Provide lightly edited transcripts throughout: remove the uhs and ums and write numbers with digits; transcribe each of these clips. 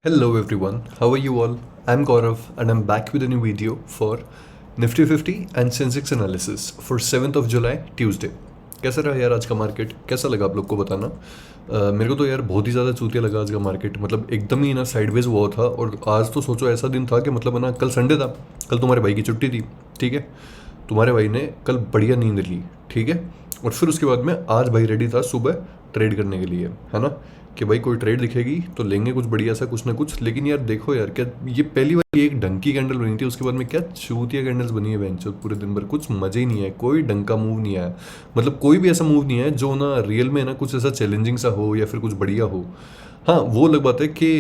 Hello everyone, how are you all? I'm Gaurav and I'm back with a new video for Nifty 50 and Sensex analysis for 7th of July Tuesday. कैसा रहा यार आज का market? कैसा लगा आप लोग को बताना। मेरे को तो यार बहुत ही ज़्यादा चूतिया लगा आज का मार्केट। मतलब एकदम ही ना साइडवेज हुआ था। और आज तो सोचो ऐसा दिन था कि मतलब है ना, कल संडे था, कल तुम्हारे भाई की छुट्टी थी, ठीक है। तुम्हारे भाई ने कल बढ़िया नींद ली, ठीक है। और फिर उसके बाद में आज भाई रेडी था सुबह ट्रेड करने के लिए, है ना, कि भाई कोई ट्रेड दिखेगी तो लेंगे कुछ बढ़िया सा कुछ ना कुछ। लेकिन यार देखो यार, क्या ये पहली बार एक ढंग की कैंडल बनी थी, उसके बाद में क्या चूतिया कैंडल्स बनी है बेंचो। पूरे दिन भर कुछ मजे ही नहीं है, कोई ढंग का मूव नहीं आया। मतलब कोई भी ऐसा मूव नहीं है जो ना रियल में ना कुछ ऐसा चैलेंजिंग सा हो या फिर कुछ बढ़िया हो। हाँ, वो अलग बात है कि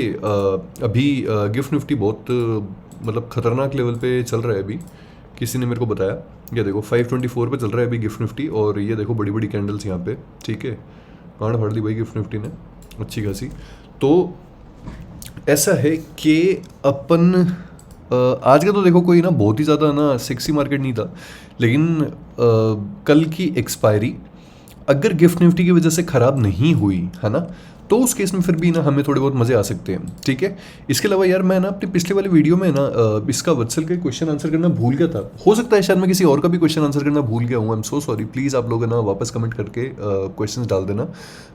अभी गिफ्ट निफ्टी बहुत मतलब खतरनाक लेवल पे चल रहा है अभी। किसी ने मेरे को बताया, ये देखो 524 पे चल रहा है अभी गिफ्ट निफ्टी। और ये देखो बड़ी बड़ी कैंडल्स यहाँ पे, ठीक है। गांड फाड़ दी भाई गिफ्ट निफ्टी ने अच्छी खासी। तो ऐसा है कि अपन आज का तो देखो कोई ना बहुत ही ज़्यादा ना सेक्सी मार्केट नहीं था। लेकिन कल की एक्सपायरी अगर गिफ्ट निफ्टी की वजह से ख़राब नहीं हुई है ना, तो उस केस में फिर भी ना हमें थोड़े बहुत मज़े आ सकते हैं, ठीक है। इसके अलावा यार मैं ना अपनी पिछले वाली वीडियो में ना इसका वत्सल का क्वेश्चन आंसर करना भूल गया था। हो सकता है शायद मैं किसी और का भी क्वेश्चन आंसर करना भूल गया हूँ। I am so sorry. Please आप लोग ना वापस कमेंट करके क्वेश्चन डाल देना,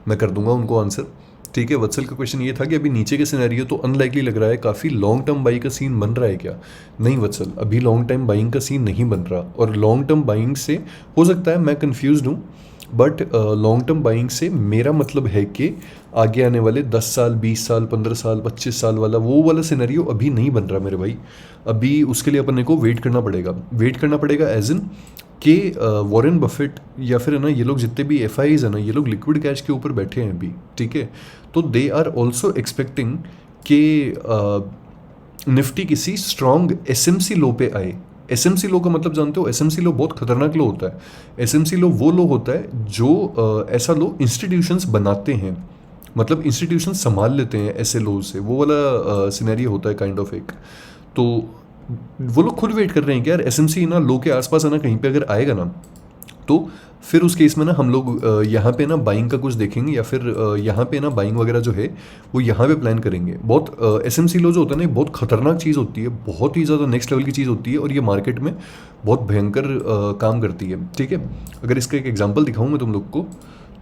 मैं कर दूंगा उनको आंसर, ठीक है। वत्सल का क्वेश्चन ये था कि अभी नीचे के सिनेरियो तो अनलाइकली लग रहा है, काफ़ी लॉन्ग टर्म बाइंग का सीन बन रहा है क्या? नहीं वत्सल, अभी लॉन्ग टर्म बाइंग का सीन नहीं बन रहा। और लॉन्ग टर्म बाइंग से हो सकता है मैं कंफ्यूज हूँ, बट लॉन्ग टर्म बाइंग से मेरा मतलब है कि आगे आने वाले 10 साल 20 साल 15 साल 25 साल वाला वो वाला सिनेरियो अभी नहीं बन रहा मेरे भाई। अभी उसके लिए अपने को वेट करना पड़ेगा एज इन कि वॉरेन बफेट या फिर है ना, ये लोग जितने भी एफ है ना, ये लोग लिक्विड कैश के ऊपर बैठे हैं अभी, ठीक है। तो दे आर ऑल्सो एक्सपेक्टिंग कि निफ्टी किसी स्ट्रॉन्ग एसएमसी लो पे आए। एसएमसी लो का मतलब जानते हो? एसएमसी लो बहुत खतरनाक लो होता है। एसएमसी लो वो लो होता है जो ऐसा लो इंस्टीट्यूशंस बनाते हैं, मतलब इंस्टीट्यूशन संभाल लेते हैं ऐसे लो से। वो वाला सिनेरियो होता है काइंड ऑफ एक। तो वो लोग खुद वेट कर रहे हैं कि यार एसएमसी ना लो के आसपास है ना, कहीं पे अगर आएगा ना, तो फिर उस केस में ना हम लोग यहाँ पे ना बाइंग का कुछ देखेंगे, या फिर यहाँ पे ना बाइंग वगैरह जो है वो यहाँ पे प्लान करेंगे। बहुत एसएमसी लो जो होता है ना, ये बहुत खतरनाक चीज़ होती है, बहुत ही ज़्यादा नेक्स्ट लेवल की चीज़ होती है। और ये मार्केट में बहुत भयंकर काम करती है, ठीक है। अगर इसका एक एग्जाम्पल दिखाऊँ मैं तुम लोग को,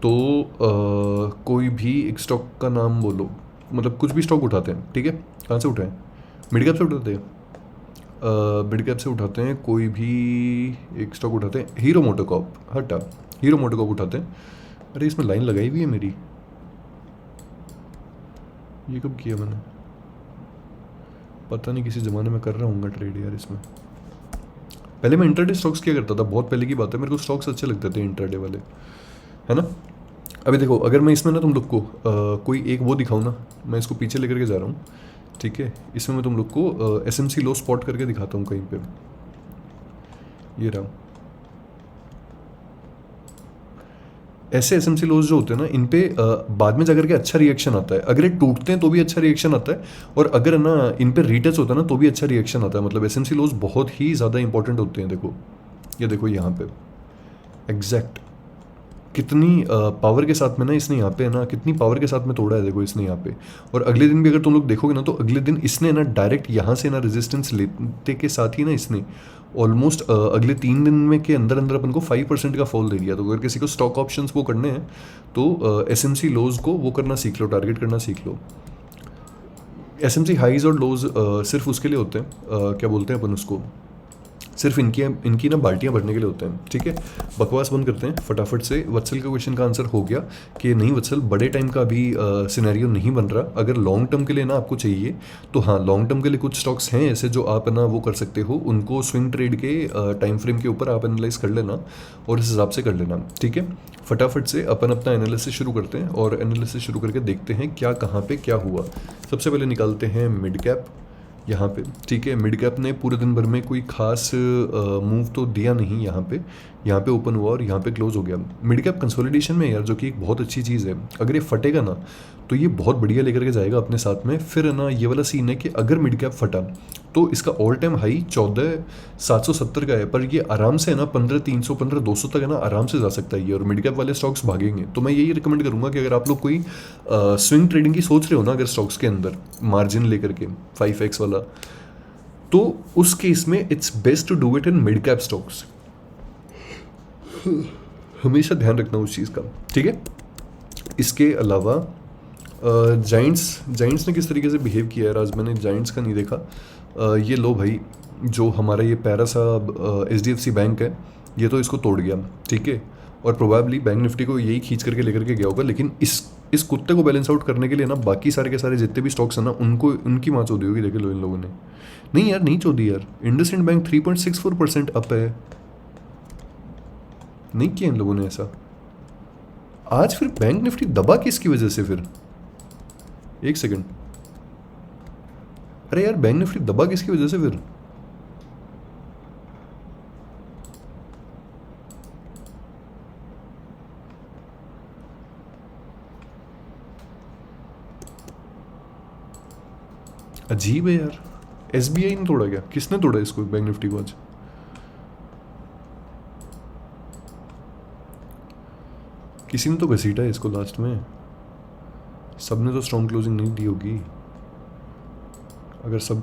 तो कोई भी एक स्टॉक का नाम बोलो, मतलब कुछ भी स्टॉक उठाते हैं, ठीक है। कहाँ से उठाएं? मिड कैप से उठाते हैं, मिड कैप से उठाते हैं। कोई भी एक स्टॉक उठाते हैं, हीरो मोटोकॉप, हटा, हीरो मोटोकॉप उठाते हैं। अरे इसमें लाइन लगाई हुई है मेरी, ये कब किया मैंने? पता नहीं, किसी ज़माने में कर रहा हूँ ट्रेड यार इसमें। पहले मैं इंटरडे स्टॉक्स किया करता था, बहुत पहले की बात है। मेरे को स्टॉक्स अच्छे लगते थे इंटरडे वाले, है ना। अभी देखो अगर मैं इसमें ना तुम लोग को कोई एक वो दिखाऊँ ना, मैं इसको पीछे लेकर के जा रहा हूँ, ठीक है। इसमें मैं तुम लोग को एसएमसी लो स्पॉट करके दिखाता हूँ कहीं पे। ये रहा, ऐसे एसएमसी लोज जो होते हैं ना, इन पे बाद में जाकर के अच्छा रिएक्शन आता है। अगर ये टूटते हैं तो भी अच्छा रिएक्शन आता है, और अगर ना इन पे रीटच होता है ना तो भी अच्छा रिएक्शन आता है। मतलब एसएमसी लोज बहुत ही ज़्यादा इंपॉर्टेंट होते हैं। देखो ये देखो यहाँ पे एग्जैक्ट कितनी पावर के साथ में ना इसने यहाँ पे ना, कितनी पावर के साथ में तोड़ा है देखो इसने यहाँ पे। और अगले दिन भी अगर तुम लोग देखोगे ना, तो अगले दिन इसने ना डायरेक्ट यहाँ से ना रेजिस्टेंस लेते के साथ ही ना इसने ऑलमोस्ट अगले 3 दिन में के अंदर अंदर अपन को 5% का फॉल दे दिया। तो अगर किसी को स्टॉक ऑप्शंस वो करने हैं तो एसएमसी लोज को वो करना सीख लो, टारगेट करना सीख लो। एसएमसी हाइज और लोज सिर्फ उसके लिए होते हैं, क्या बोलते हैं अपन उसको, सिर्फ इनकी ना बाल्टियाँ भरने के लिए होते हैं, ठीक है। बकवास बंद करते हैं फटाफट से। वत्सल के क्वेश्चन का आंसर हो गया कि नहीं वत्सल, बड़े टाइम का अभी सिनेरियो नहीं बन रहा। अगर लॉन्ग टर्म के लिए ना आपको चाहिए तो हाँ, लॉन्ग टर्म के लिए कुछ स्टॉक्स हैं ऐसे जो आप ना वो कर सकते हो, उनको स्विंग ट्रेड के टाइम फ्रेम के ऊपर आप एनालाइज कर लेना और इस हिसाब से कर लेना, ठीक है। फटाफट से अपन अपना एनालिसिस शुरू करते हैं, और एनालिसिस शुरू करके देखते हैं क्या कहाँ पे क्या हुआ। सबसे पहले निकालते हैं मिड कैप यहाँ पे, ठीक है। मिड कैप ने पूरे दिन भर में कोई खास मूव तो दिया नहीं। यहाँ पे ओपन हुआ और यहाँ पे क्लोज हो गया। मिड कैप कंसोलिडेशन में यार, जो कि एक बहुत अच्छी चीज़ है, अगर ये फटेगा ना तो ये बहुत बढ़िया लेकर के जाएगा अपने साथ में। फिर है ना, ये वाला सीन है कि अगर मिड कैप फटा तो इसका ऑल टाइम हाई 14,770 का है, पर ये आराम से है ना 15,300 15,200 तक है ना आराम से जा सकता है ये, और मिड कैप वाले स्टॉक्स भागेंगे। तो मैं यही रिकमेंड करूंगा कि अगर आप लोग कोई स्विंग ट्रेडिंग की सोच रहे हो ना अगर स्टॉक्स के अंदर मार्जिन लेकर के 5x वाला, तो उस केस में it's best to do it in mid cap stocks. हमेशा ध्यान रखना उस चीज़ का, ठीक है। इसके अलावा जाइंट्स ने किस तरीके से बिहेव किया है, आज मैंने जाइंट्स का नहीं देखा। ये लो भाई, जो हमारा ये पैरा सा HDFC बैंक है, ये तो इसको तोड़ गया, ठीक है। और प्रोबेबली बैंक निफ्टी को यही खींच करके लेकर के गया होगा, लेकिन इस कुत्ते को बैलेंस आउट करने के लिए ना बाकी सारे के सारे जितने भी स्टॉक्स हैं ना उनको उनकी माँ चोदी होगी, देखे लो इन लोगों ने। नहीं यार, नहीं चोदी यार, इंडसइंड बैंक 3.64% अप है, नहीं किया इन लोगों ने ऐसा। आज फिर बैंक निफ्टी दबा किसकी वजह से फिर, एक सेकंड, अरे यार बैंक निफ्टी दबा किसकी वजह से फिर? अजीब है यार, SBI ने तोड़ा क्या? किसने तोड़ा इसको, बैंक निफ्टी को आज? किसी ने तो घसीटा है इसको लास्ट में, सबने तो स्ट्रॉन्ग क्लोजिंग नहीं दी होगी। अगर सब,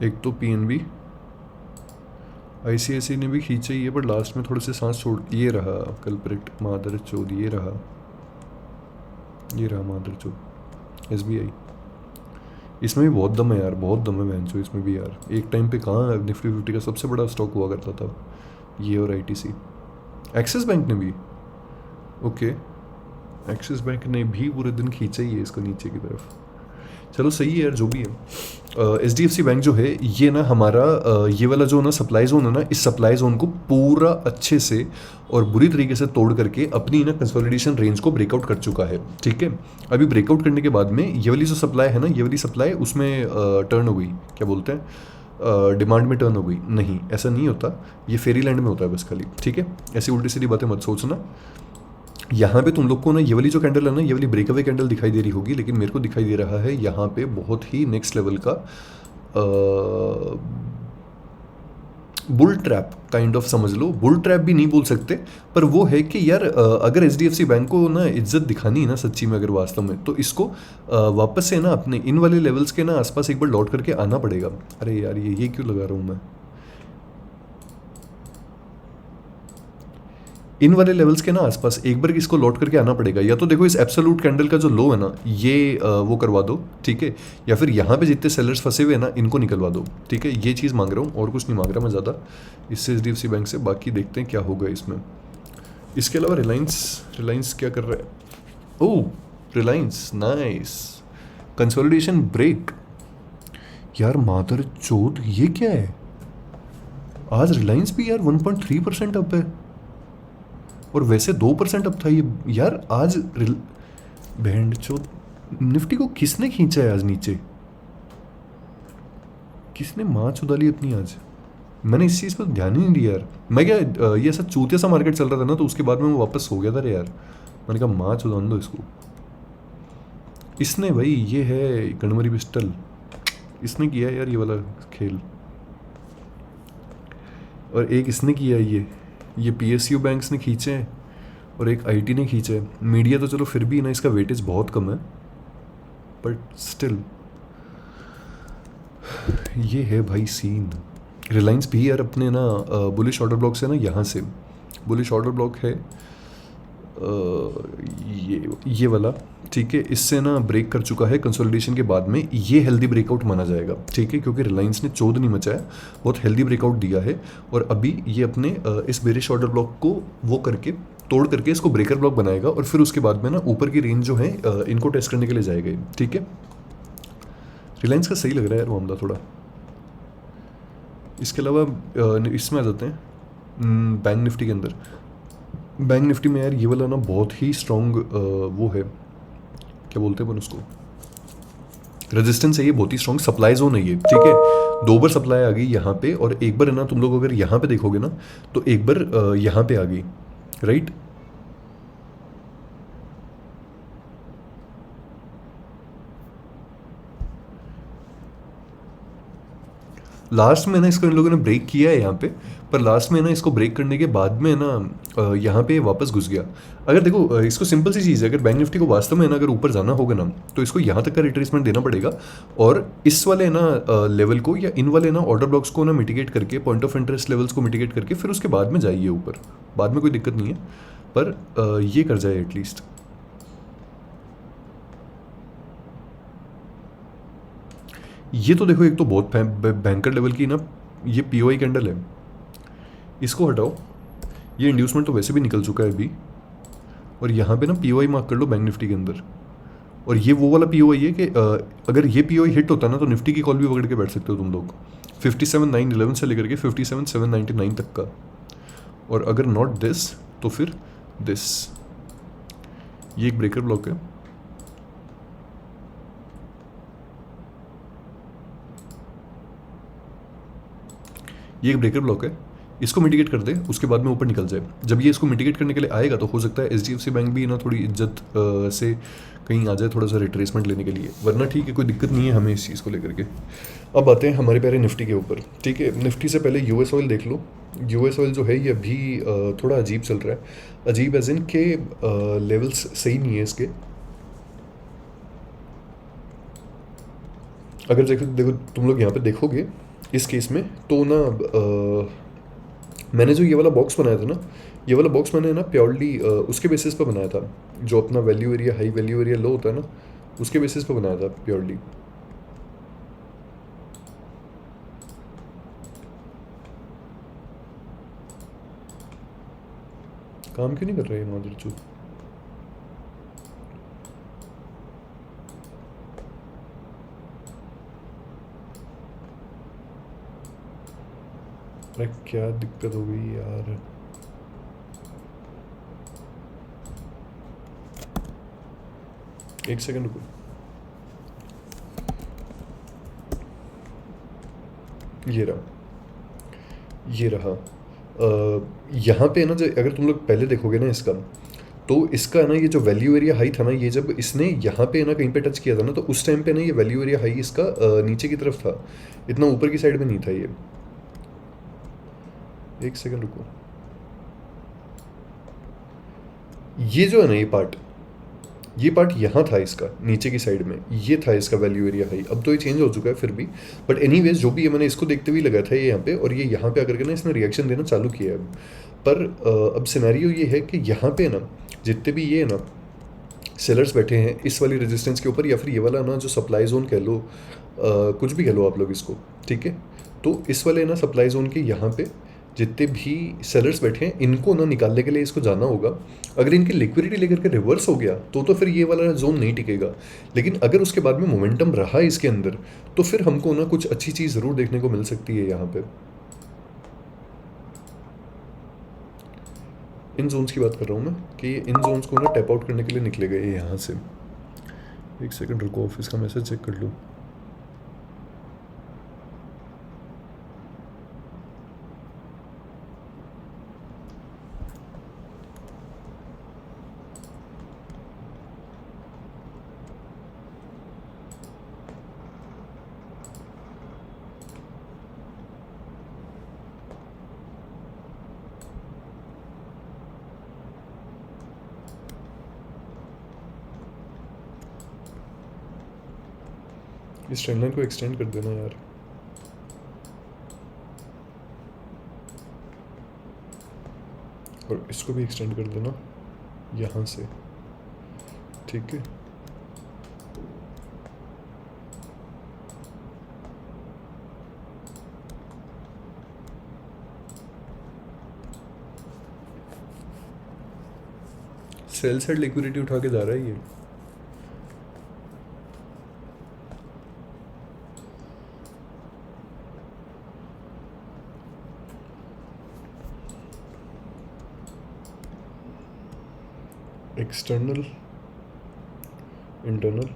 एक तो PNB ICICI ने भी खींचा ही है, पर लास्ट में थोड़े से सांस छोड़, ये रहा कल्प्रिट, मादर चोद, ये रहा मादर चोद SBI। इसमें भी बहुत दम है यार, बहुत दम है बहनचो इसमें भी यार। एक टाइम पे कहाँ निफ्टी 50 का सबसे बड़ा स्टॉक हुआ करता था ये, और ITC। एक्सिस बैंक ने भी, ओके, एक्सिस बैंक ने भी पूरे दिन खींचा ही है इसको नीचे की तरफ। चलो सही है यार, जो भी है। HDFC बैंक जो है ये ना हमारा ये वाला जो ना सप्लाई जोन है ना, इस सप्लाई जोन को पूरा अच्छे से और बुरी तरीके से तोड़ करके अपनी ना कंसोलिडेशन रेंज को ब्रेकआउट कर चुका है, ठीक है। अभी ब्रेकआउट करने के बाद में ये वाली जो सप्लाई है ना, ये वाली सप्लाई उसमें टर्न हो गई, क्या बोलते हैं, डिमांड में टर्न हो गई। नहीं, ऐसा नहीं होता, ये फेरी लैंड में होता है बस खाली, ठीक है। ऐसी उल्टी सीधी बातें मत सोचना। यहाँ पे तुम लोग को ना ये वाली जो कैंडल है ना, ये वाली ब्रेकअवे कैंडल दिखाई दे रही होगी, लेकिन मेरे को दिखाई दे रहा है यहाँ पे बहुत ही नेक्स्ट लेवल का बुल ट्रैप काइंड ऑफ, समझ लो। बुल ट्रैप भी नहीं बोल सकते, पर वो है कि यार अगर HDFC बैंक को ना इज्जत दिखानी है ना सच्ची में, अगर वास्तव में, तो इसको वापस से ना अपने इन वाले लेवल्स के ना आसपास एक बार लौट करके आना पड़ेगा। अरे यार ये क्यों लगा रहा हूँ मैं, इन वाले लेवल्स के ना आसपास एक बार इसको लौट करके आना पड़ेगा। या तो देखो इस एब्सोल्यूट कैंडल का जो लो है ना, ये वो करवा दो, ठीक है, या फिर यहाँ पे जितने सेलर्स फंसे हुए हैं ना इनको निकलवा दो, ठीक है। ये चीज़ मांग रहा हूँ, और कुछ नहीं मांग रहा मैं ज़्यादा इससे HDFC बैंक से। बाकी देखते हैं क्या होगा इसमें। इसके अलावा रिलायंस क्या कर रहा है? ओह, रिलायंस नाइस, कंसोलिडेशन ब्रेक। यार मादर चोद, ये क्या है? आज रिलायंस भी यार 1.3% अप है, और वैसे 2% अप था ये यार। आज बैंड चोद, निफ्टी को किसने खींचा है आज नीचे? किसने माँ चुदा ली अपनी आज? मैंने इस चीज़ पर ध्यान ही नहीं दिया यार। मैं क्या ये ऐसा चूतिया सा मार्केट चल रहा था ना, तो उसके बाद में मैं वापस हो गया था रे यार। मैंने कहा माँ चुदान दो इसको। इसने भाई, ये है गणमरी पिस्टल, इसने किया है यार ये वाला खेल। और एक इसने किया है ये PSU बैंक्स ने खींचे हैं, और एक IT ने खींचे है। मीडिया तो चलो फिर भी ना इसका वेटेज बहुत कम है, बट स्टिल ये है भाई सीन। रिलायंस भी यार अपने ना बुलिश ऑर्डर ब्लॉक से ना, यहाँ से बुलिश ऑर्डर ब्लॉक है ये वाला, ठीक है। इससे ना ब्रेक कर चुका है कंसोलिडेशन के बाद में, ये हेल्दी ब्रेकआउट माना जाएगा, ठीक है, क्योंकि रिलायंस ने चोद नहीं मचाया, बहुत हेल्दी ब्रेकआउट दिया है। और अभी ये अपने इस बेरिश ऑर्डर ब्लॉक को वो करके तोड़ करके इसको ब्रेकर ब्लॉक बनाएगा, और फिर उसके बाद में ना ऊपर की रेंज जो है इनको टेस्ट करने के लिए जाएगा, ठीक है। रिलायंस का सही लग रहा है यार मामला थोड़ा। इसके अलावा इसमें आ जाते हैं बैंक निफ्टी के अंदर। बैंक निफ्टी में यार ये वाला ना बहुत ही स्ट्रॉन्ग वो है, क्या बोलते हैं अपन उसको, रेजिस्टेंस है ये, बहुत ही स्ट्रॉन्ग सप्लाई जोन है ये, ठीक है। 2 बार सप्लाई आ गई यहाँ पे, और एक बार है ना तुम लोग अगर यहाँ पे देखोगे ना, तो एक बार यहाँ पे आ गई, राइट। लास्ट में ना इसको इन लोगों ने ब्रेक किया है यहाँ पे, पर लास्ट में ना इसको ब्रेक करने के बाद में ना यहाँ पे वापस घुस गया। अगर देखो इसको सिंपल सी चीज़ है, अगर बैंक निफ्टी को वास्तव में ना अगर ऊपर जाना होगा ना तो इसको यहाँ तक का रिट्रेसमेंट देना पड़ेगा, और इस वाले ना लेवल को या इन वाले ना ऑर्डर ब्लॉक्स को ना मिटिगेट करके, पॉइंट ऑफ इंटरेस्ट लेवल्स को मिटिगेट करके फिर उसके बाद में जाइए ऊपर। बाद में कोई दिक्कत नहीं है, पर ये कर जाए एटलीस्ट। ये तो देखो एक तो बहुत बैंकर लेवल की ना ये पीओआई कैंडल है, इसको हटाओ। ये इंड्यूसमेंट तो वैसे भी निकल चुका है अभी, और यहाँ पे ना पीओआई मार्क कर लो बैंक निफ्टी के अंदर। और ये वो वाला पीओआई है कि अगर ये पीओआई हिट होता है ना तो निफ्टी की कॉल भी पकड़ के बैठ सकते हो तुम लोग, 57,911 से लेकर के 57,799 तक का। और अगर नॉट दिस तो फिर दिस, ये एक ब्रेकर ब्लॉक है। ये एक ब्रेकर ब्लॉक है, इसको मिटिगेट कर दे, उसके बाद में ऊपर निकल जाए। जब ये इसको मिटिगेट करने के लिए आएगा तो हो सकता है एचडीएफसी बैंक भी ना थोड़ी इज्जत से कहीं आ जाए, थोड़ा सा रिट्रेसमेंट लेने के लिए, वरना ठीक है कोई दिक्कत नहीं है हमें इस चीज़ को लेकर के। अब आते हैं हमारे प्यारे निफ्टी के ऊपर, ठीक है। निफ्टी से पहले यूएस ऑयल देख लो। यूएस ऑयल जो है ये अभी थोड़ा अजीब चल रहा है, अजीब एज इन के लेवल्स सही नहीं है इसके। अगर देखो देखो तुम लोग यहाँ पे देखोगे इस केस में तो ना मैंने जो ये वाला बॉक्स बनाया था ना, ये वाला बॉक्स मैंने ना प्योरली उसके बेसिस पे बनाया था, जो अपना value area high value area low होता है ना, उसके बेसिस पे बनाया था प्योरली। काम क्यों नहीं कर रहा है मादरचोद? अरे क्या दिक्कत हो गई यार? एक सेकंड रुको, ये रहा, ये रहा। यहाँ पे ना जो अगर तुम लोग पहले देखोगे ना इसका, तो इसका ना ये जो वैल्यू एरिया हाई था ना, ये जब इसने यहाँ पे ना कहीं पे टच किया था ना, तो उस टाइम पे ना ये वैल्यू एरिया हाई इसका नीचे की तरफ था, इतना ऊपर की साइड में नहीं था ये। एक सेकंड रुको, ये जो है ना ये पार्ट यहाँ था इसका नीचे की साइड में, ये था इसका वैल्यू एरिया हाई। अब तो ये चेंज हो चुका है फिर भी, बट एनीवेज जो भी है, मैंने इसको देखते हुए लगाया था ये यहाँ पे, और ये यहाँ पे आकर के ना इसने रिएक्शन देना चालू किया है अब। पर अब सिनेरियो ये है कि यहाँ पे ना जितने भी ये ना सेलर्स बैठे हैं इस वाली रेजिस्टेंस के ऊपर, या फिर ये वाला ना जो सप्लाई जोन कह लो, कुछ भी कह लो आप लोग इसको, ठीक है। तो इस वाले ना सप्लाई जोन के यहाँ पे जितने भी सेलर्स बैठे हैं, इनको ना निकालने के लिए इसको जाना होगा। अगर इनकी लिक्विडिटी लेकर के रिवर्स हो गया तो फिर ये वाला जोन नहीं टिकेगा, लेकिन अगर उसके बाद में मोमेंटम रहा इसके अंदर, तो फिर हमको ना कुछ अच्छी चीज़ ज़रूर देखने को मिल सकती है यहाँ पे। इन जोन्स की बात कर रहा हूँ मैं, कि इन जोन्स को ना टैप आउट करने के लिए निकले गए यहाँ से। एक सेकंड रुको, ऑफिस का मैसेज चेक कर लूँ। इस ट्रेंड लाइन को एक्सटेंड कर देना यार। और इसको भी एक्सटेंड कर देना यहाँ से, ठीक है। सेल साइड लिक्विडिटी उठा के जा रहा है ये। एक्सटर्नल, इंटरनल,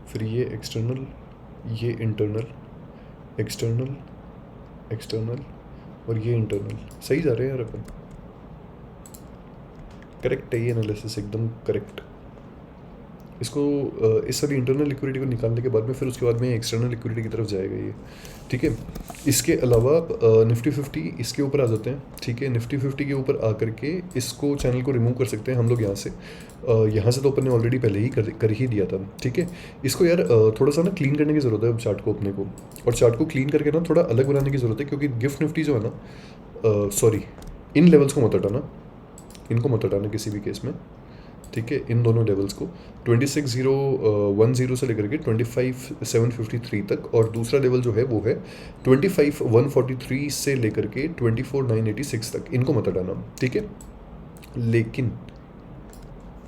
फिर ये एक्सटर्नल, ये इंटरनल, एक्सटर्नल, एक्सटर्नल, और ये इंटरनल। सही जा रहे हैं यार अपन, करेक्ट है ये एनालिसिस, एकदम करेक्ट। इसको इस सारी इंटरनल लिक्विडिटी को निकालने के बाद में फिर उसके बाद में एक्सटर्नल लिक्विडिटी की तरफ जाएगा ये, ठीक है। इसके अलावा निफ्टी 50 इसके ऊपर आ जाते हैं, ठीक है। निफ्टी 50 के ऊपर आकर के इसको चैनल को रिमूव कर सकते हैं हम लोग यहाँ से। यहाँ से तो अपन ने ऑलरेडी पहले ही कर ही दिया था, ठीक है। इसको यार थोड़ा सा ना क्लीन करने की ज़रूरत है अब चार्ट को अपने को, और चार्ट को क्लीन करके ना थोड़ा अलग बनाने की ज़रूरत है, क्योंकि गिफ्ट निफ्टी जो है ना, सॉरी, इन लेवल्स को मत हटाना, इनको मत हटाना किसी भी केस में, ठीक है। इन दोनों लेवल्स को 26,010 से लेकर के 25,753 तक, और दूसरा लेवल जो है वो है 25,143 से लेकर के 24,986 तक, इनको मत हटाना, ठीक है। लेकिन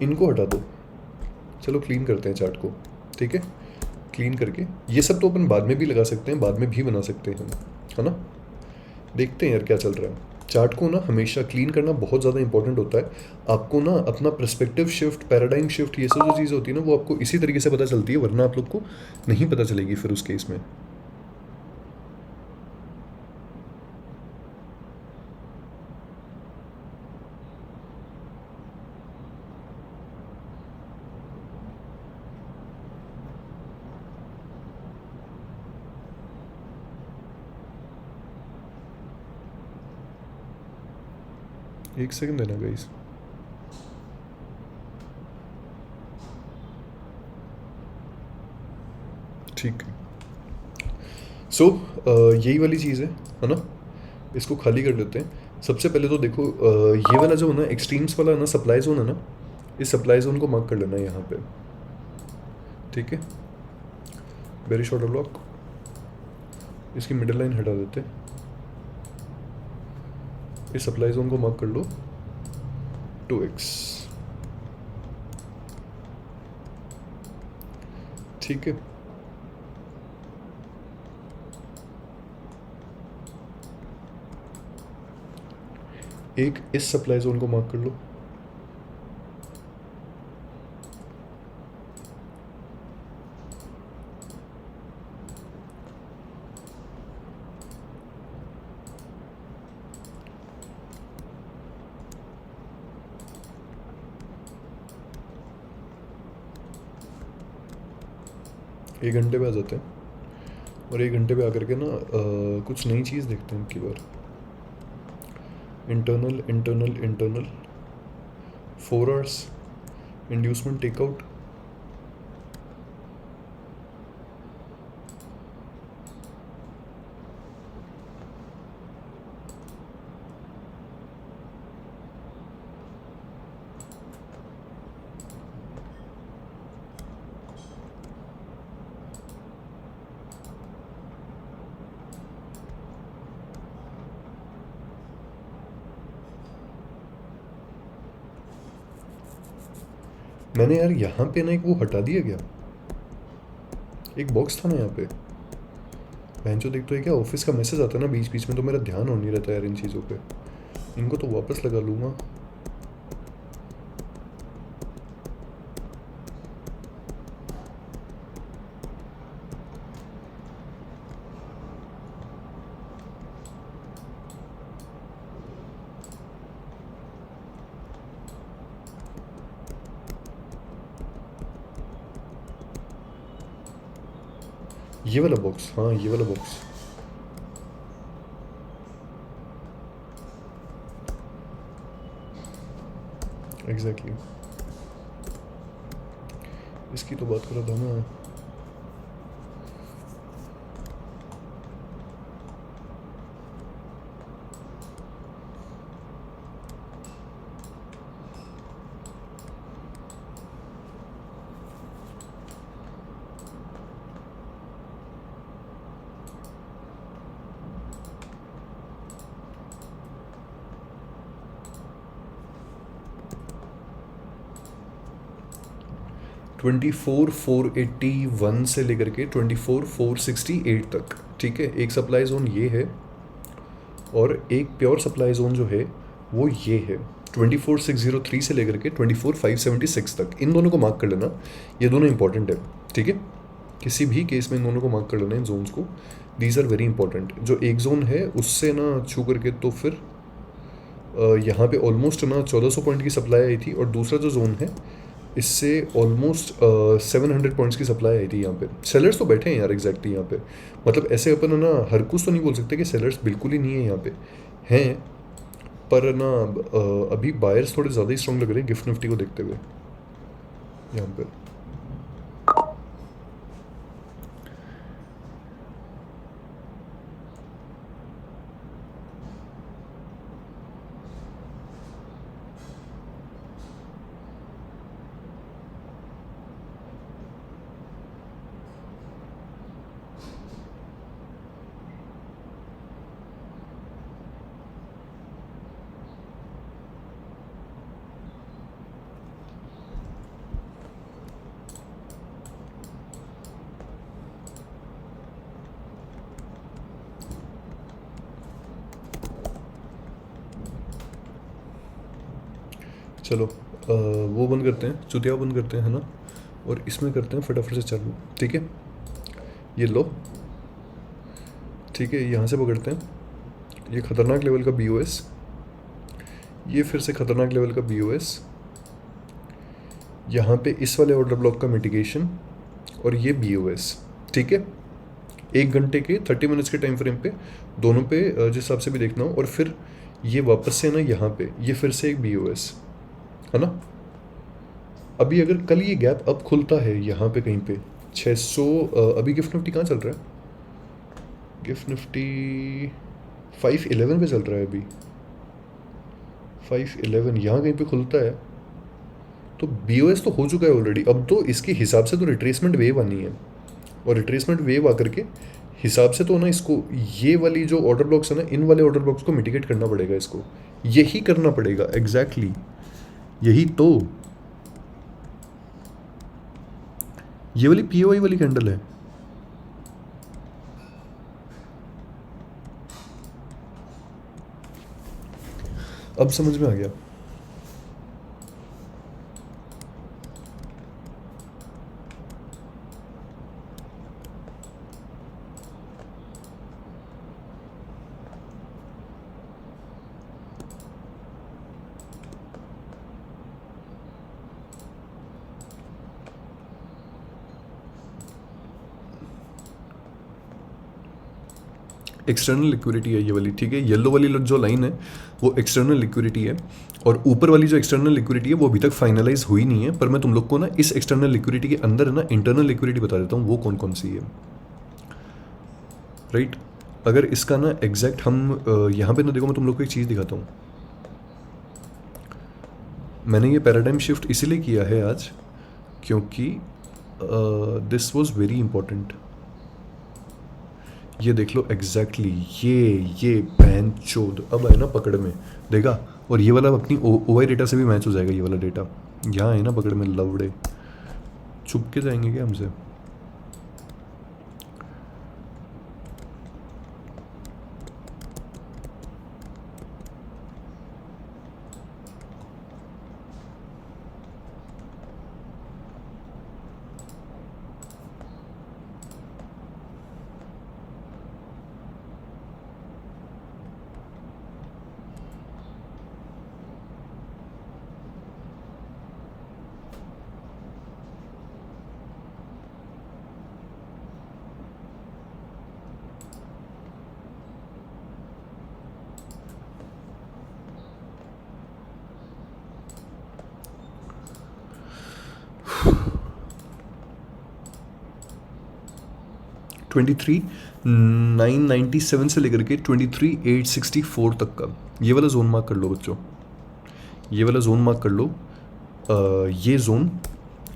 इनको हटा दो, चलो क्लीन करते हैं चार्ट को, ठीक है। क्लीन करके ये सब तो अपन बाद में भी लगा सकते हैं, बाद में भी बना सकते हैं, है ना। देखते हैं यार क्या चल रहा है। चार्ट को ना हमेशा क्लीन करना बहुत ज़्यादा इंपॉर्टेंट होता है। आपको ना अपना पर्सपेक्टिव शिफ्ट, पैराडाइम शिफ्ट, ये सब जो चीज़ें होती है ना, वो आपको इसी तरीके से पता चलती है, वरना आप लोग को नहीं पता चलेगी फिर उस केस में। एक सेकंड देना गाइस। ठीक है, सो यही वाली चीज़ है ना। इसको खाली कर लेते हैं। सबसे पहले तो देखो, ये वाला जो है ना, एक्सट्रीम्स वाला है ना, सप्लाई जोन है ना, इस सप्लाई जोन को मार्क कर लेना है यहाँ पे, ठीक है। वेरी शॉर्ट ब्लॉक, इसकी मिडिल लाइन हटा देते हैं, इस सप्लाई जोन को मार्क कर लो 2x, ठीक है। एक इस सप्लाई जोन को मार्क कर लो, एक घंटे पे आ जाते हैं, और एक घंटे पे आकर के ना कुछ नई चीज़ देखते हैं की बार। Internal internal internal 4 hours inducement takeout, मैंने यार यहाँ पे ना एक वो हटा दिया गया, एक बॉक्स था ना यहाँ पे। बहन जो देखते हो क्या ऑफिस का मैसेज आता है ना बीच बीच में, तो मेरा ध्यान हो नहीं रहता यार इन चीज़ों पे। इनको तो वापस लगा लूँगा। ये वाला बॉक्स, हाँ ये वाला बॉक्स, एग्जैक्टली इसकी तो बात कर रहा था मैं। 24,481 से लेकर के 24,468 तक, ठीक है। एक सप्लाई जोन ये है, और एक प्योर सप्लाई जोन जो है वो ये है 24,603 से लेकर के 24,576 तक। इन दोनों को मार्क कर लेना, ये दोनों इंपॉर्टेंट है, ठीक है। किसी भी केस में इन दोनों को मार्क कर लेना, इन जोन्स को, दीज आर वेरी इंपॉर्टेंट। जो एक जोन है उससे ना छू करके तो फिर यहाँ पे ऑलमोस्ट ना 1400 पॉइंट की सप्लाई आई थी, और दूसरा जो जोन है इससे ऑलमोस्ट 700 पॉइंट्स की सप्लाई आई थी यहाँ पे। सेलर्स तो बैठे हैं यार एग्जैक्टली यहाँ पे, मतलब ऐसे अपन है ना हर कुछ तो नहीं बोल सकते कि सेलर्स बिल्कुल ही नहीं है यहाँ पे, हैं, पर है ना अभी बायर्स थोड़े ज़्यादा ही स्ट्रॉन्ग लग रहे हैं गिफ्ट निफ्टी को देखते हुए यहाँ पे। चलो वो बंद करते हैं, चुतिया बंद करते हैं है ना, और इसमें करते हैं फटाफट से चालू, ठीक है। ये लो, ठीक है, यहाँ से पकड़ते हैं ये खतरनाक लेवल का BOS, ये फिर से खतरनाक लेवल का BOS, यहाँ पे इस वाले ऑर्डर ब्लॉक का मिटिगेशन, और ये BOS, ठीक है। 1 घंटे के 30 मिनट्स के टाइम फ्रेम पे दोनों पे जिस हिसाब से भी देखना हो, और फिर ये वापस से ना यहाँ पे ये फिर से एक BOS है ना। अभी अगर कल ये गैप अब खुलता है यहाँ पे कहीं पे 600, अभी गिफ्ट निफ्टी कहाँ चल रहा है, गिफ्ट निफ्टी 511 पे चल रहा है अभी, 511 यहाँ कहीं पे खुलता है तो BOS तो हो चुका है ऑलरेडी। अब तो इसके हिसाब से तो रिट्रेसमेंट वेव आनी है, और रिट्रेसमेंट वेव आकर के हिसाब से तो ना इसको ये वाली जो ऑर्डर ब्लॉक्स है ना, इन वाले ऑर्डर ब्लॉक्स को मिटिगेट करना पड़ेगा, इसको यही करना पड़ेगा एग्जैक्टली यही तो। ये वाली POI वाली कैंडल है, अब समझ में आ गया। एक्सटर्नल लिक्विडिटी है ये वाली, ठीक है। येलो वाली जो लाइन है वो एक्सटर्नल लिक्विडिटी है, और ऊपर वाली जो एक्सटर्नल लिक्विडिटी है वो अभी तक फाइनलाइज हुई नहीं है, पर मैं तुम लोग को ना इस एक्सटर्नल लिक्विडिटी के अंदर है ना इंटरनल लिक्विडिटी बता देता हूँ वो कौन कौन सी है, राइट। अगर इसका ना एग्जैक्ट हम यहाँ पे ना देखो, मैं तुम लोग को एक चीज़ दिखाता हूँ। मैंने ये पैराडाइम शिफ्ट इसीलिए किया है आज क्योंकि दिस वॉज वेरी इंपॉर्टेंट। ये देख लो एग्जैक्टली ये बहन चोद अब है ना पकड़ में, देखा। और ये वाला अपनी OI डेटा से भी मैच हो जाएगा, ये वाला डेटा यहाँ है ना पकड़ में, लवड़े चुप के जाएंगे क्या हमसे। ट्वेंटी थ्री 997 से लेकर के 23,864 तक का ये वाला जोन मार्क कर लो बच्चों, ये वाला जोन मार्क कर लो। ये जोन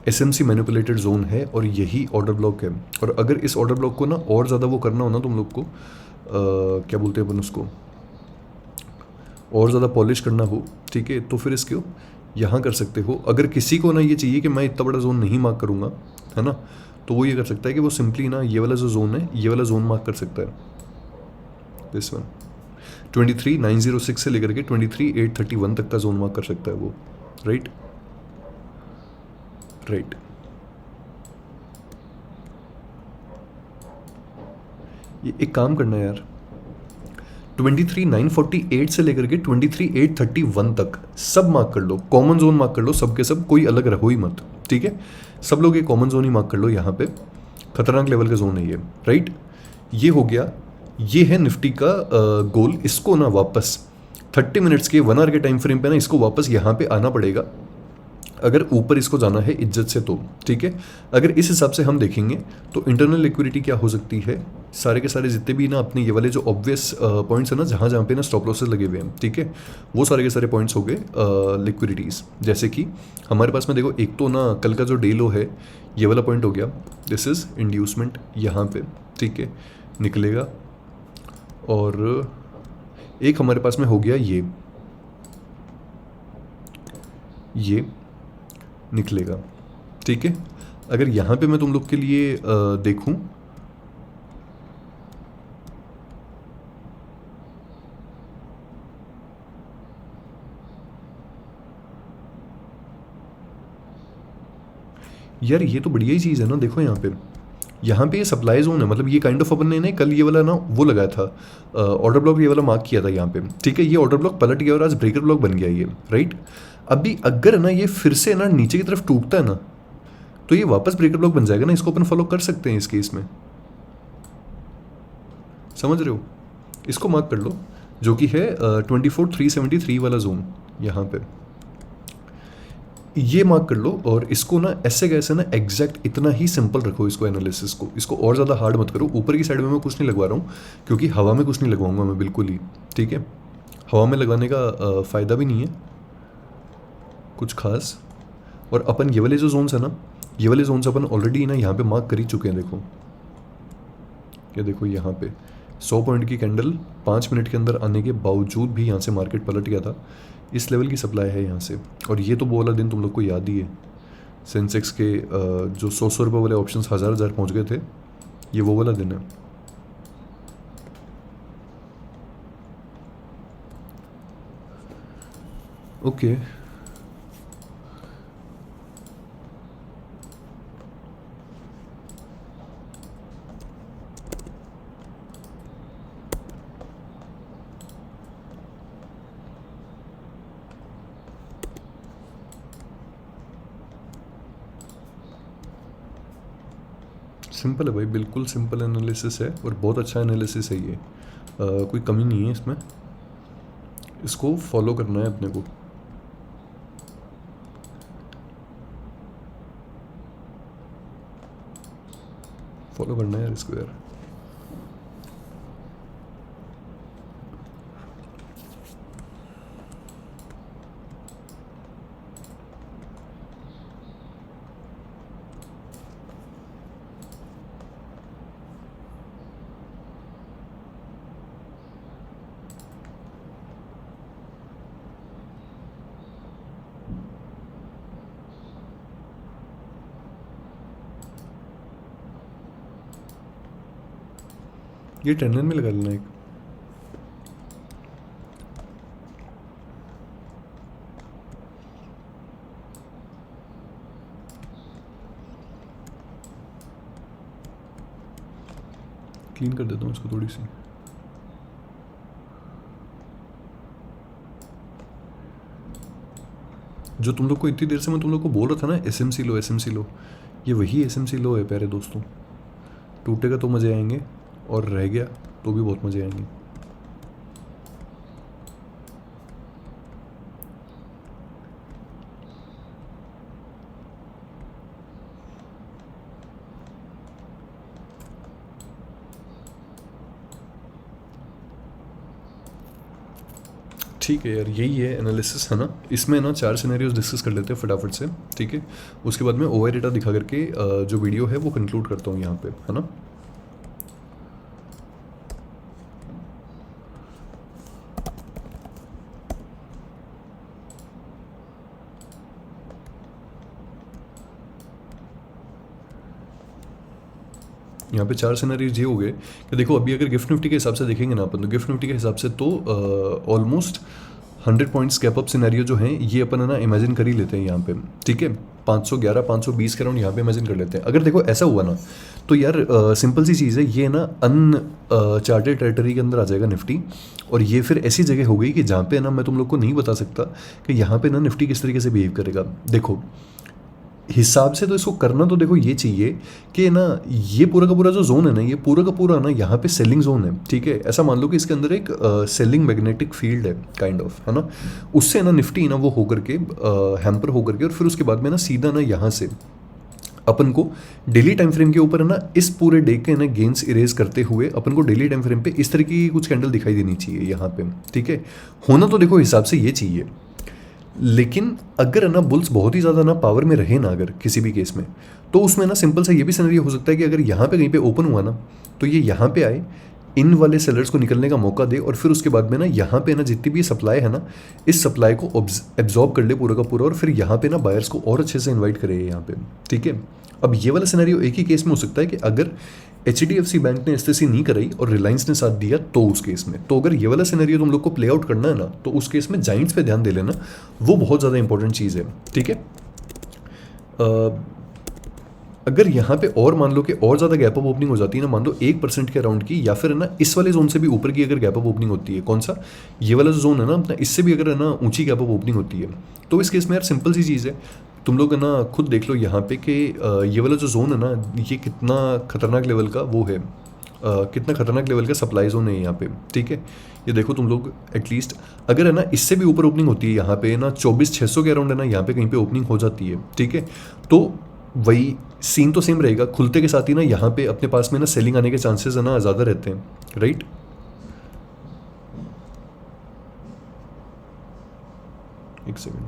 SMC मैनिपुलेटेड जोन है और यही ऑर्डर ब्लॉक है। और अगर इस ऑर्डर ब्लॉक को ना और ज़्यादा वो करना हो ना तुम लोग को, क्या बोलते हैं अपन उसको, और ज़्यादा पॉलिश करना हो, ठीक है, तो फिर इसको यहाँ कर सकते हो। अगर किसी को ना ये चाहिए कि मैं इतना बड़ा जोन नहीं मार्क करूँगा, है ना, तो वो ये कर सकता है कि वो सिंपली ना ये वाला जो जोन है ये वाला जोन मार्क कर सकता है, दिस वन 23,906 से लेकर के 23,831 तक का जोन मार्क कर सकता है वो, राइट राइट। ये एक काम करना है यार, 23,948 से लेकर के 23,831 तक सब मार्क कर लो, कॉमन जोन मार्क कर लो, सब के सब, कोई अलग रहो ही मत, ठीक है। सब लोग ये कॉमन जोन ही मार्क कर लो, यहाँ पे खतरनाक लेवल का जोन है ये, राइट। ये हो गया, ये है निफ्टी का गोल। इसको ना वापस 30 मिनट्स के 1 आवर के टाइम फ्रेम पे ना इसको वापस यहाँ पे आना पड़ेगा, अगर ऊपर इसको जाना है इज्जत से तो, ठीक है। अगर इस हिसाब से हम देखेंगे तो इंटरनल लिक्विडिटी क्या हो सकती है, सारे के सारे जितने भी ना अपने ये वाले जो ऑब्वियस पॉइंट्स है ना, जहाँ जहाँ पे ना स्टॉप लॉसेस लगे हुए हैं, ठीक है, वो सारे के सारे पॉइंट्स हो गए लिक्विडिटीज़। जैसे कि हमारे पास में देखो, एक तो ना कल का जो डे लो है ये वाला पॉइंट हो गया, दिस इज़ इंड्यूसमेंट यहाँ पे, ठीक है, निकलेगा। और एक हमारे पास में हो गया ये निकलेगा, ठीक है। अगर यहाँ पे मैं तुम लोग के लिए देखूं, यार ये तो बढ़िया ही चीज़ है ना। देखो यहाँ पे ये सप्लाई जोन है, मतलब ये काइंड ऑफ अपन ने कल ये वाला ना वो लगाया था ऑर्डर ब्लॉक, ये वाला मार्क किया था यहाँ पे, ठीक है। ये ऑर्डर ब्लॉक पलट गया और आज ब्रेकर ब्लॉक बन गया ये, राइट। अभी अगर ना ये फिर से ना नीचे की तरफ टूटता है ना, तो ये वापस ब्रेकर ब्लॉक बन जाएगा ना, इसको अपन फॉलो कर सकते हैं इस केस में, समझ रहे हो। इसको मार्क कर लो, जो कि है 24,373 वाला जोन, यहाँ पे ये मार्क कर लो। और इसको ना ऐसे कैसे ना एग्जैक्ट इतना ही सिंपल रखो इसको, एनालिसिस को, इसको और ज़्यादा हार्ड मत करो। ऊपर की साइड में मैं कुछ नहीं लगवा रहा हूँ, क्योंकि हवा में कुछ नहीं लगवाऊंगा मैं बिल्कुल ही, ठीक है। हवा में लगाने का फ़ायदा भी नहीं है कुछ खास। और अपन ये वाले जो जोन्स है ना, ये वाले जोन्स अपन ऑलरेडी ना यहाँ पे मार्क कर ही चुके हैं। देखो ये देखो, यहाँ पे 100 पॉइंट की कैंडल 5 मिनट के अंदर आने के बावजूद भी यहाँ से मार्केट पलट गया था। इस लेवल की सप्लाई है यहाँ से। और ये तो वो वाला दिन तुम लोग को याद ही है, सेंसेक्स के जो 100 रुपये वाले ऑप्शंस 1000 पहुँच गए थे, ये वो वाला दिन है। ओके सिंपल है भाई, बिल्कुल सिंपल एनालिसिस है और बहुत अच्छा एनालिसिस है ये, कोई कमी नहीं है इसमें। इसको फॉलो करना है अपने को। फॉलो करना है यार इसको यार। ये टेंडन में लगा लेना एक। क्लीन कर देता हूँ इसको थोड़ी सी। जो तुम लोग को इतनी देर से मैं तुम लोग को बोल रहा था ना, एसएमसी लो एसएमसी लो, ये वही एसएमसी लो है प्यारे दोस्तों। टूटेगा तो मज़े आएंगे, और रह गया तो भी बहुत मज़े आएंगे। ठीक है यार, यही है एनालिसिस है ना। इसमें ना 4 सिनेरियोज डिस्कस कर लेते हैं फटाफट से, ठीक है। उसके बाद में ओवर डेटा दिखा करके जो वीडियो है वो कंक्लूड करता हूँ यहाँ पे, है ना। यहाँ पे 4 सिनेरियोज ये हो गए कि देखो, अभी अगर गिफ्ट निफ्टी के हिसाब से देखेंगे ना अपन, तो गिफ्ट निफ्टी के हिसाब से तो almost 100 points gap up scenario जो हैं ये अपन है ना इमेजिन कर ही लेते हैं यहाँ पे, ठीक है। 511 520 के राउंड यहाँ पे इमेजिन कर लेते हैं। अगर देखो ऐसा हुआ ना, तो यार सिंपल सी चीज़ है, ये ना चार्टेड टेरिटरी के अंदर आ जाएगा निफ्टी। और ये फिर ऐसी जगह हो गई कि जहाँ पे ना मैं तुम लोग को नहीं बता सकता कि यहाँ पे ना निफ्टी किस तरीके से बिहेव करेगा। देखो हिसाब से तो इसको करना तो देखो ये चाहिए कि ना ये पूरा का पूरा जो जोन है ना, ये पूरा का पूरा ना यहाँ पे सेलिंग जोन है, ठीक है। ऐसा मान लो कि इसके अंदर एक सेलिंग मैग्नेटिक फील्ड है काइंड ऑफ, है ना। उससे ना निफ्टी ना वो होकर के हैम्पर होकर के और फिर उसके बाद में ना सीधा ना यहाँ से अपन को डेली टाइम फ्रेम के ऊपर है ना इस पूरे डे के ना गेंस इरेज करते हुए अपन को डेली टाइम फ्रेम पे इस तरीके की कुछ कैंडल दिखाई देनी चाहिए यहाँ पे, ठीक है। होना तो देखो हिसाब से ये चाहिए, लेकिन अगर है ना बुल्स बहुत ही ज़्यादा ना पावर में रहे ना अगर किसी भी केस में, तो उसमें ना सिंपल सा ये भी सिनेरियो हो सकता है कि अगर यहाँ पे कहीं पे ओपन हुआ ना तो ये यहाँ पे आए, इन वाले सेलर्स को निकलने का मौका दे और फिर उसके बाद में ना यहाँ पे ना जितनी भी सप्लाई है ना इस सप्लाई को एब्जॉर्ब कर ले पूरा का पूरा और फिर यहाँ पे ना बायर्स को और अच्छे से इन्वाइट करे यहाँ पे, ठीक है। अब ये वाला सिनेरियो एक ही केस में हो सकता है कि अगर HDFC बैंक ने एसटीसी नहीं कराई और रिलायंस ने साथ दिया तो उस केस में, तो अगर ये वाला सिनेरियो तुम लोग को प्ले आउट करना है ना तो उस केस में जाइंट्स पे ध्यान दे लेना, वो बहुत ज़्यादा इंपॉर्टेंट चीज़ है, ठीक है। अगर यहाँ पे और मान लो कि और ज़्यादा गैप अप ओपनिंग हो जाती है ना, मान लो 1% के अराउंड की, या फिर है ना इस वाले जोन से भी ऊपर की अगर गैप अप ओपनिंग होती है, कौन सा ये वाला जो जोन है ना अपना, इससे भी अगर है ना ऊंची गैप अप ओपनिंग होती है, तो इस केस में यार सिंपल सी चीज़ है, तुम लोग है ना खुद देख लो यहाँ पे कि ये वाला जो जोन है ना ये कितना खतरनाक लेवल का वो है, कितना खतरनाक लेवल का सप्लाई जोन है यहाँ पे, ठीक है। ये देखो तुम लोग एटलीस्ट अगर है ना इससे भी ऊपर ओपनिंग होती है यहाँ पे ना 24,600 के अराउंड है ना यहाँ पे कहीं पे ओपनिंग हो जाती है, ठीक है। तो वही सीन तो सेम रहेगा, खुलते के साथ ही ना यहाँ पे अपने पास में ना सेलिंग आने के चांसेस है ना ज़्यादा रहते हैं, राइट। एक सेकेंड,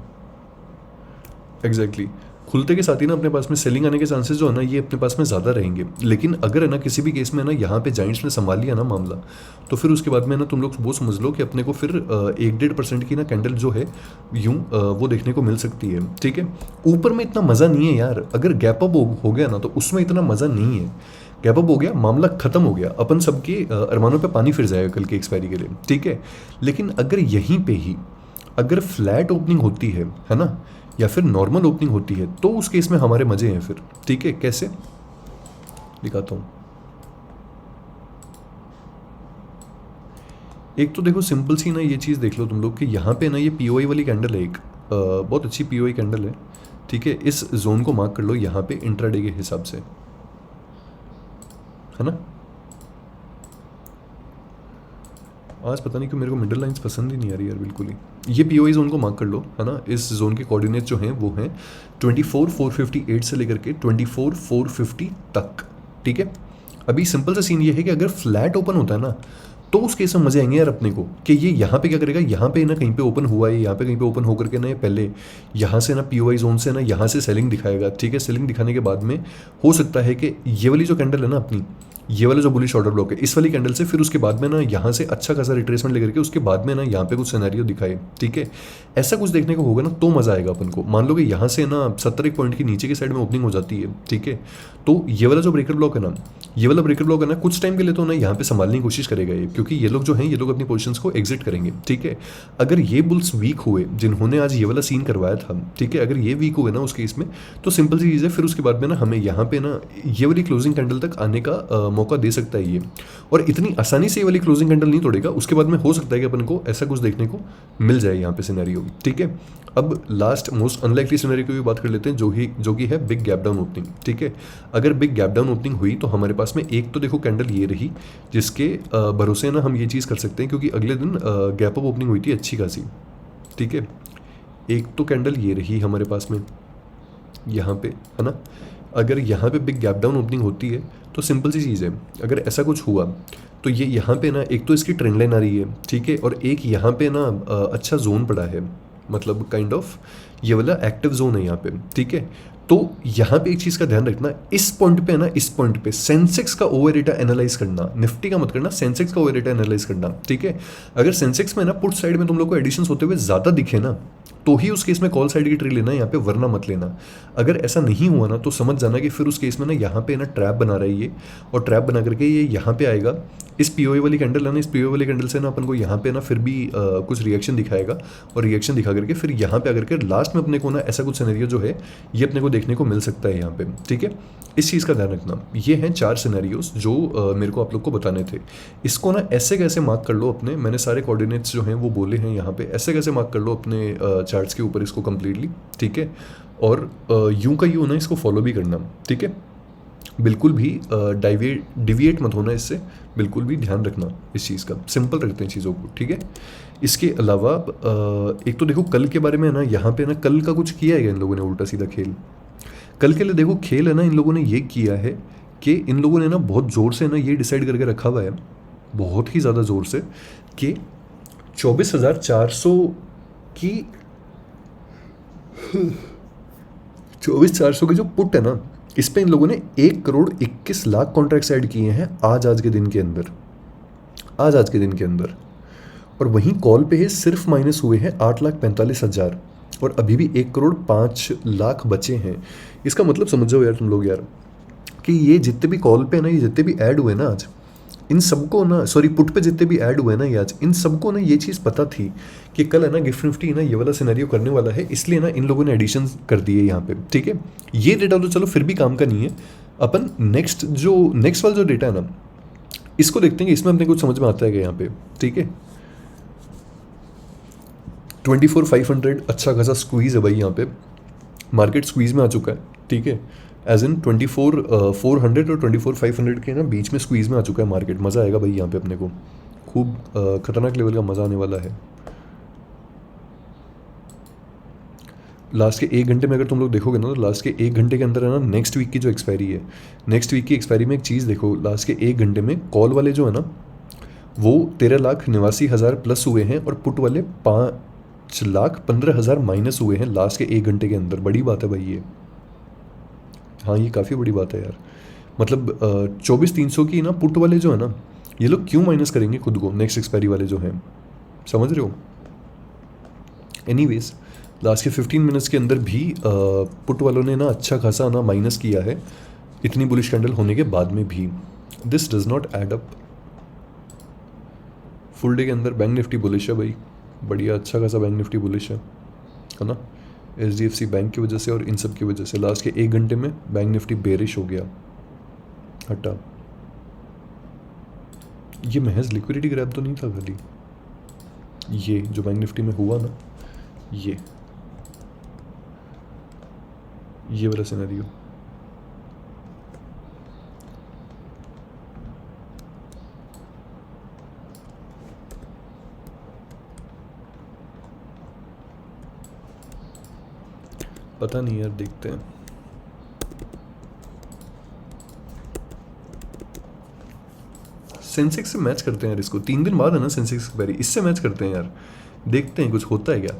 एग्जैक्टली खुलते के साथ ही ना अपने पास में सेलिंग आने के चांसेस जो है ना ये अपने पास में ज़्यादा रहेंगे। लेकिन अगर है ना किसी भी केस में ना यहाँ पे जाइंट्स ने संभाल लिया ना मामला, तो फिर उसके बाद में ना तुम लोग वो समझ लो कि अपने को फिर 1-1.5% की ना कैंडल जो है यूं वो देखने को मिल सकती है, ठीक है। ऊपर में इतना मज़ा नहीं है यार, अगर गैप अप हो गया ना तो उसमें इतना मज़ा नहीं है। गैप अप हो गया, मामला खत्म हो गया, अपन सबके अरमानों पे पानी फिर जाएगा कल की एक्सपायरी के लिए, ठीक है। लेकिन अगर यहीं पे ही अगर फ्लैट ओपनिंग होती है ना, या फिर नॉर्मल ओपनिंग होती है, तो उस केस में हमारे मजे हैं फिर, ठीक है। कैसे दिखाता हूँ, एक तो देखो सिंपल सी ना ये चीज़ देख लो तुम लोग कि यहाँ पे ना ये पीओआई वाली कैंडल है, एक बहुत अच्छी पीओआई कैंडल है, ठीक है। इस जोन को मार्क कर लो यहाँ पे इंट्राडे के हिसाब से, है ना। आज पता नहीं क्यों मेरे को मिडल लाइंस पसंद ही नहीं आ रही यार बिल्कुल ही। ये पीओआई जोन को मार्क कर लो, है ना। इस जोन के कोऑर्डिनेट जो हैं वो हैं 24,458 से लेकर के 24,450 तक, ठीक है। अभी सिंपल सा सीन ये है कि अगर फ्लैट ओपन होता है ना तो उस केस में मजे आएंगे यार अपने को कि ये यहाँ पे क्या करेगा, यहाँ पे ना कहीं पे ओपन हुआ है, यहाँ पे कहीं पे ओपन होकर के ना ये पहले यहाँ से ना पीओआई जोन से ना यहाँ से सेलिंग दिखाएगा, ठीक है। सेलिंग दिखाने के बाद में हो सकता है कि ये वाली जो कैंडल है ना अपनी, ये वाला जो बुलिश ऑर्डर ब्लॉक है, इस वाली कैंडल से फिर उसके बाद में ना यहाँ से अच्छा खासा रिट्रेसमेंट लेकर के उसके बाद में ना यहाँ पे कुछ सिनेरियो दिखाए, ठीक है। ऐसा कुछ देखने को होगा ना तो मज़ा आएगा अपन को। मान लो कि यहाँ से ना 70 पॉइंट की नीचे की साइड में ओपनिंग हो जाती है, ठीक है। तो ये वाला जो ब्रेकर ब्लॉक है ना, ये वाला ब्रेकर ब्लॉक है ना कुछ टाइम के लिए तो ना यहाँ पे संभालने की कोशिश करेगा ये, क्योंकि ये लोग जो हैं ये लोग अपनी पोजीशंस को एग्जिट करेंगे, ठीक है। अगर ये बुल्स वीक हुए जिन्होंने आज ये वाला सीन करवाया था, ठीक है, अगर ये वीक हुए ना उस केस में तो सिंपल सी चीज़ है, फिर उसके बाद में ना हमें यहाँ पे ना ये वाली क्लोजिंग कैंडल तक आने का मौका दे सकता है ये। और इतनी आसानी से ये वाली क्लोजिंग कैंडल नहीं तोड़ेगा, उसके बाद में हो सकता है कि अपन को ऐसा कुछ देखने को मिल जाए यहाँ पे सिनेरियो, ठीक है। अब लास्ट मोस्ट अनलाइकली सिनेरियो की भी बात कर लेते हैं, जो कि है बिग गैप डाउन ओपनिंग, ठीक है। अगर बिग गैप डाउन ओपनिंग हुई तो हमारे पास में एक तो देखो कैंडल ये रही जिसके भरोसे ना हम ये चीज़ कर सकते हैं, क्योंकि अगले दिन गैप अप ओपनिंग हुई थी अच्छी खासी, ठीक है। एक तो कैंडल ये रही हमारे पास में यहाँ पे, है ना। अगर यहाँ पे बिग गैप डाउन ओपनिंग होती है तो सिंपल सी चीज़ है, अगर ऐसा कुछ हुआ तो ये यहाँ पे ना एक तो इसकी ट्रेंड लाइन आ रही है, ठीक है, और एक यहाँ पे ना अच्छा जोन पड़ा है, मतलब काइंड ऑफ ये वाला एक्टिव जोन है यहाँ पे, ठीक है। तो यहाँ पे एक चीज़ का ध्यान रखना, इस पॉइंट पे ना, इस पॉइंट पे सेंसेक्स का ओवर डेटा एनालाइज करना, निफ्टी का मत करना, सेंसेक्स का ओवर डेटा एनालाइज करना, ठीक है। अगर सेंसेक्स में ना पुट साइड में तुम लोग को एडिशंस होते हुए ज़्यादा दिखे ना तो ही उस केस में कॉल साइड की ट्री लेना है यहाँ पे, वरना मत लेना। अगर ऐसा नहीं हुआ ना तो समझ जाना कि फिर उस केस में ना यहाँ पे ना ट्रैप बना रहा है ये, और ट्रैप बना करके ये यहाँ पे आएगा, इस पीओए वाली कैंडल है ना, इस पीओए वाली कैंडल से ना अपन को यहाँ पे ना फिर भी कुछ रिएक्शन दिखाएगा, और रिएक्शन दिखा करके फिर यहाँ पे आकर के लास्ट में अपने को ना ऐसा कुछ सिनेरियो जो है ये अपने को देखने को मिल सकता है यहाँ पे, ठीक है। इस चीज़ का ध्यान रखना। ये हैं 4 सिनेरियोज जो मेरे को आप लोग को बताने थे। इसको ना ऐसे कैसे मार्क कर लो अपने, मैंने सारे कोऑर्डिनेट्स जो हैं वो बोले हैं यहाँ पे, ऐसे कैसे मार्क कर लो अपने चार्ट्स के ऊपर इसको कम्प्लीटली, ठीक है। और यूं का यूं ना इसको फॉलो भी करना, ठीक है। बिल्कुल भी डिविएट मत होना इससे, बिल्कुल भी ध्यान रखना इस चीज़ का। सिंपल रखते हैं चीज़ों को, ठीक है। इसके अलावा एक तो देखो कल के बारे में ना, यहाँ पे ना कल का कुछ किया है इन लोगों ने उल्टा सीधा खेल। कल के लिए देखो खेल है ना, इन लोगों ने ये किया है कि इन लोगों ने ना बहुत ज़ोर से ना ये डिसाइड करके रखा हुआ है, बहुत ही ज़्यादा ज़ोर से, कि 24,400 की 24,400 की जो पुट है ना, इस पे इन लोगों ने 1,21,00,000 कॉन्ट्रैक्ट्स ऐड किए हैं आज के दिन के अंदर, आज के दिन के अंदर। और वहीं कॉल पे है सिर्फ माइनस हुए हैं 8,45,000, और अभी भी 1,05,00,000 बचे हैं। इसका मतलब समझ जाओ यार तुम लोग यार, कि ये जितने भी कॉल पे ना, ये जितने भी ऐड हुए ना आज, इन सबको ना, सॉरी पुट पे जितने भी ऐड हुए ना ये आज, इन सबको ना ये चीज़ पता थी कि कल है ना गिफ्ट निफ्टी ना ये वाला सिनेरियो करने वाला है, इसलिए ना इन लोगों ने एडिशन कर दिए यहाँ पे, ठीक है। ये डेटा तो चलो फिर भी काम का नहीं है। अपन नेक्स्ट वाला जो डेटा है ना, इसको देखते हैं कि इसमें अपने कुछ समझ में आता है क्या यहाँ पे, ठीक है। 24,500 अच्छा खासा स्क्वीज़ है भाई यहाँ पे, मार्केट स्क्वीज़ में आ चुका है, ठीक है। एज इन 24,400 और 24,500 के ना बीच में स्क्वीज़ में आ चुका है मार्केट। मज़ा आएगा भाई यहाँ पे अपने को, खूब खतरनाक लेवल का मज़ा आने वाला है। लास्ट के 1 घंटे में अगर तुम लोग देखोगे ना, तो लास्ट के 1 घंटे के अंदर है ना नेक्स्ट वीक की जो एक्सपायरी है, नेक्स्ट वीक की एक्सपायरी में एक चीज़ देखो, लास्ट के 1 घंटे में कॉल वाले जो है ना वो 13,89,000 प्लस हुए हैं, और पुट वाले 5,15,000 माइनस हुए हैं लास्ट के 1 घंटे के अंदर। बड़ी बात है भाई ये, हाँ ये काफ़ी बड़ी बात है यार। मतलब 24,300 की ना पुट वाले जो है ना, ये लोग क्यों माइनस करेंगे खुद को नेक्स्ट एक्सपायरी वाले जो हैं, समझ रहे हो। एनीवेज लास्ट के 15 मिनट्स के अंदर भी पुट वालों ने ना अच्छा खासा ना माइनस किया है, इतनी बुलिश कैंडल होने के बाद में भी। This does not add up. Full day के अंदर बैंक निफ्टी बुलिश है भाई, बढ़िया अच्छा खासा बैंक निफ्टी बुलिश है ना। HDFC बैंक की वजह से और इन सब की वजह से लास्ट के 1 घंटे में बैंक निफ्टी बेरिश हो गया, हटा। ये महज लिक्विडिटी ग्रैब तो नहीं था खाली, ये जो बैंक निफ्टी में हुआ ना, ये वाला सिनेरियो। पता नहीं यार, देखते हैं। सेंसेक्स से मैच करते हैं यार इसको, 3 दिन बाद है ना सेंसेक्स एक्सपायरी, इससे मैच करते हैं यार, देखते हैं कुछ होता है क्या।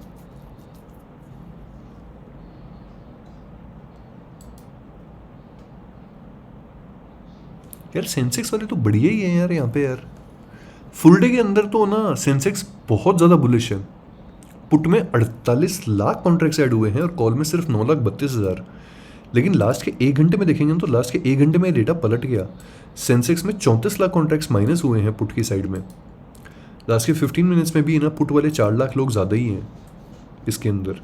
यार सेंसेक्स वाले तो बढ़िया ही है यार यहाँ पे यार। फुल डे के अंदर तो ना सेंसेक्स बहुत ज़्यादा बुलिश है। पुट में 48 लाख कॉन्ट्रैक्ट्स ऐड हुए हैं और कॉल में सिर्फ 9,32,000। लेकिन लास्ट के 1 घंटे में देखेंगे तो लास्ट के 1 घंटे में डेटा पलट गया। सेंसेक्स में 34 लाख कॉन्ट्रैक्ट्स माइनस हुए हैं पुट की साइड में। लास्ट के 15 मिनट्स में भी ना पुट वाले 4 लाख लोग ज़्यादा ही हैं इसके अंदर।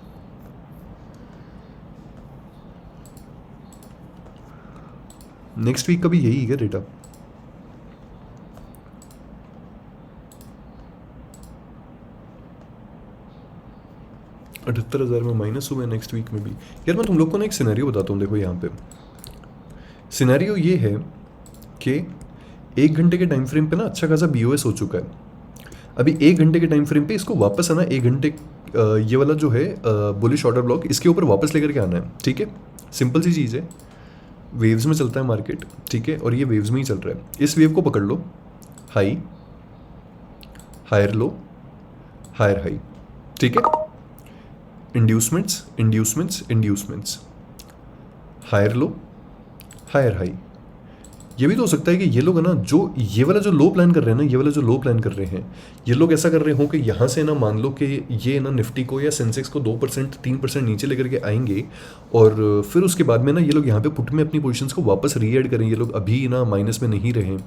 नेक्स्ट वीक का भी यही है डेटा। $78,000 में माइनस हुए नेक्स्ट वीक में भी। यार मैं तुम लोग को ना एक सिनेरियो बताता हूँ, देखो यहाँ पे सिनेरियो ये है कि 1 घंटे के टाइम फ्रेम पे ना अच्छा खासा BOS हो चुका है। अभी 1 घंटे के टाइम फ्रेम पे इसको वापस आना, 1 घंटे ये वाला जो है बुलिश ऑर्डर ब्लॉक इसके ऊपर वापस लेकर के आना है, ठीक है। सिंपल सी चीज़ है, वेव्स में चलता है मार्केट, ठीक है, और ये वेव्स में ही चल रहा है। इस वेव को पकड़ लो, high higher low higher high, ठीक है। Inducements inducements inducements, higher low higher high. ये भी तो हो सकता है कि ये लोग है ना जो ये वाला जो लो प्लान कर रहे हैं ना, ये वाला जो लो प्लान कर रहे हैं, ये लोग ऐसा कर रहे हो कि यहाँ से ना मान लो कि ये ना निफ्टी को या सेंसेक्स को 2% 3% नीचे लेकर के आएंगे, और फिर उसके बाद में ना ये लोग यहाँ पे पुट में अपनी पोजीशंस को वापस री ऐड करें। ये लोग अभी ना माइनस में नहीं रहे,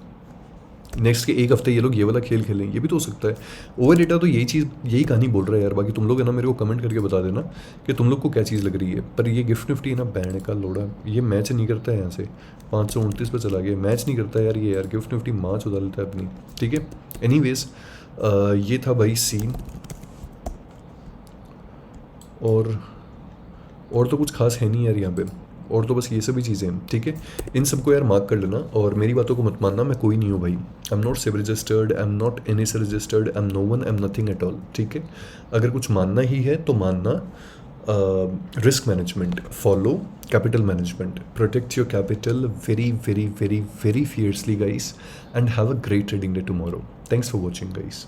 नेक्स्ट के एक हफ्ते ये लोग ये वाला खेल खेलें, ये भी तो हो सकता है। ओवर डेटा तो यही चीज़, यही कहानी बोल रहा है यार। बाकी तुम लोग है ना मेरे को कमेंट करके बता देना कि तुम लोग को क्या चीज़ लग रही है। पर ये गिफ्ट निफ्टी है ना, बैंड का लोड़ा, ये मैच नहीं करता है यहाँ से। 529 पे चला गया, मैच नहीं करता है यार ये। यार गिफ्ट निफ्टी मार्च उड़ा लेता है अपनी, ठीक है। एनीवेज ये था भाई सीन। और तो कुछ खास है नहीं यार यहाँ पे, और तो बस ये सभी चीज़ें हैं, ठीक है। इन सबको यार मार्क कर लेना, और मेरी बातों को मत मानना, मैं कोई नहीं हूँ भाई। I am not SEBI registered, I am not NSE registered, I am no one, I am nothing at all, ठीक है। अगर कुछ मानना ही है तो मानना risk management, follow capital management, protect your capital very very very very fiercely guys, and have a great trading day tomorrow. Thanks for watching guys.